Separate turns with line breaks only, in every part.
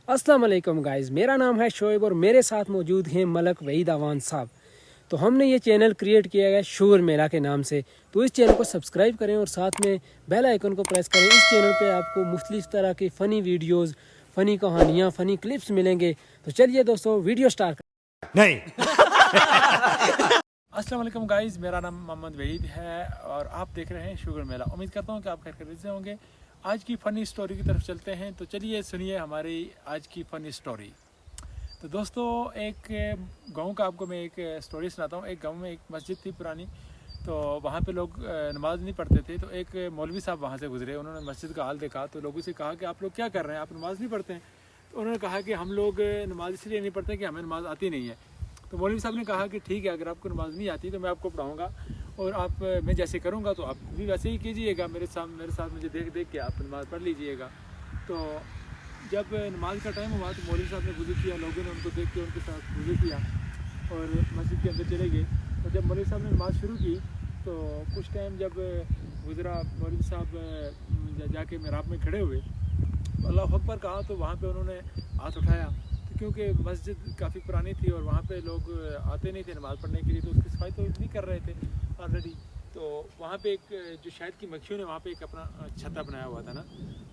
अस्सलाम वालेकुम गाइस, मेरा नाम है शोएब और मेरे साथ मौजूद हैं मलक वहीद अवान साहब। तो हमने ये चैनल क्रिएट किया है शुगर मेला के नाम से। तो इस चैनल को सब्सक्राइब करें और साथ में बेल आइकन को प्रेस करें। इस चैनल पे आपको मुख्तलिफ तरह की फ़नी वीडियोस, फ़नी कहानियाँ, फ़नी क्लिप्स मिलेंगे। तो चलिए दोस्तों, वीडियो स्टार्ट
नहीं।
अस्सलाम वालेकुम गाइस, मेरा नाम मोहम्मद वहीद है और आप देख रहे हैं शुगर मेला। उम्मीद करता हूँ कि आप खैरियत से होंगे। आज की फ़नी स्टोरी की तरफ चलते हैं। तो चलिए सुनिए हमारी आज की फ़नी स्टोरी। तो दोस्तों, एक गांव का आपको मैं एक स्टोरी सुनाता हूँ। एक गांव में एक मस्जिद थी पुरानी, तो वहाँ पे लोग नमाज़ नहीं पढ़ते थे। तो एक मौलवी साहब वहाँ से गुजरे, उन्होंने मस्जिद का हाल देखा तो लोगों से कहा कि आप लोग क्या कर रहे हैं, आप नमाज़ नहीं पढ़ते हैं। तो उन्होंने कहा कि हम लोग नमाज़ इसलिए नहीं पढ़ते कि हमें नमाज़ आती नहीं है। तो मौलवी साहब ने कहा कि ठीक है, अगर आपको नमाज़ नहीं आती तो मैं आपको पढ़ाऊँगा और आप मैं जैसे करूँगा तो आप भी वैसे ही कीजिएगा, मेरे साथ मुझे देख देख के आप नमाज़ पढ़ लीजिएगा। तो जब नमाज का टाइम हुआ तो मौलवी साहब ने वज़ू किया, लोगों ने उनको देख के उनके साथ वज़ू किया और मस्जिद के अंदर चले गए। तो जब मौलवी साहब ने नमाज़ शुरू की तो कुछ टाइम जब गुजरा, मौलवी साहब जाके मिहराब में खड़े हुए, अल्लाह अकबर कहा तो वहाँ पे उन्होंने हाथ उठाया। तो क्योंकि मस्जिद काफ़ी पुरानी थी और वहाँ पे लोग आते नहीं थे नमाज़ पढ़ने के लिए, तो उसकी सफाई तो नहीं कर रहे थे ऑलरेडी। तो वहाँ पे एक जो शहद की मक्खियों ने वहाँ पे एक अपना छत्ता बनाया हुआ था ना,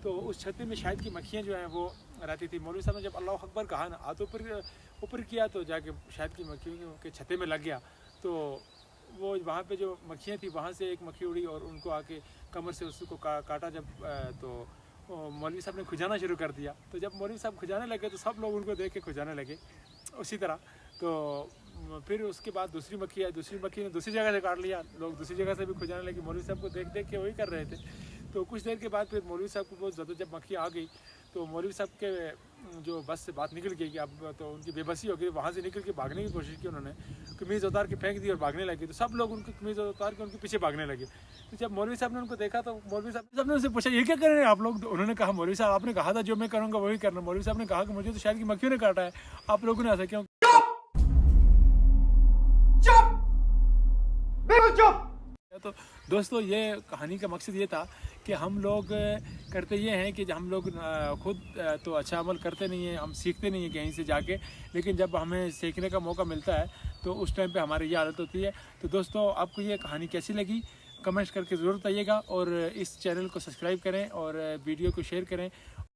तो उस छत्ते में शहद की मक्खियाँ जो हैं वो रहती थी। मौलवी साहब ने जब अल्लाह अकबर कहा ना, हाथ ऊपर किया तो जाके शहद की मक्खियों के छत्ते में लग गया। तो वो वहाँ पे जो मक्खियाँ थी वहाँ से एक मक्खी उड़ी और उनको आके कमर से उसको काटा जब, तो मौलवी साहब ने खुजाना शुरू कर दिया। तो जब मौलवी साहब खुजाने लगे तो सब लोग उनको देख के खुजाने लगे उसी तरह। तो फिर उसके बाद दूसरी मक्खी ने दूसरी जगह से काट लिया, लोग दूसरी जगह से भी खुजाने लगे। मौलवी साहब को देख देख के वही कर रहे थे। तो कुछ देर के बाद फिर मौलवी साहब को बहुत ज़्यादा जब मक्खी आ गई तो मौलवी साहब के जो बस से बात निकल गई कि अब तो उनकी बेबसी हो गई। वहाँ से निकल के भागने की कोशिश की उन्होंने, कमीज़ उतार के फेंक दी और भागने लगे। तो सब लोग उनकी कमीज़ उतार के उनके पीछे भागने लगे। तो जब मौलवी साहब ने उनको देखा तो मौलवी साहब ने उनसे पूछा, ये क्या कर रहे हैं आप लोग? तो उन्होंने कहा, मौलवी साहब आपने कहा था जो मैं करूँगा वही करना। मौलवी साहब ने कहा कि मुझे तो शायद की मक्खियों ने काटा है, आप लोगों ने ऐसा क्यों? तो दोस्तों, ये कहानी का मकसद ये था कि हम लोग करते ये हैं कि हम लोग खुद तो अच्छा अमल करते नहीं हैं, हम सीखते नहीं हैं कहीं से जाके, लेकिन जब हमें सीखने का मौका मिलता है तो उस टाइम पे हमारी ये आदत होती है। तो दोस्तों, आपको ये कहानी कैसी लगी कमेंट्स करके ज़रूर बताइएगा और इस चैनल को सब्सक्राइब करें और वीडियो को शेयर करें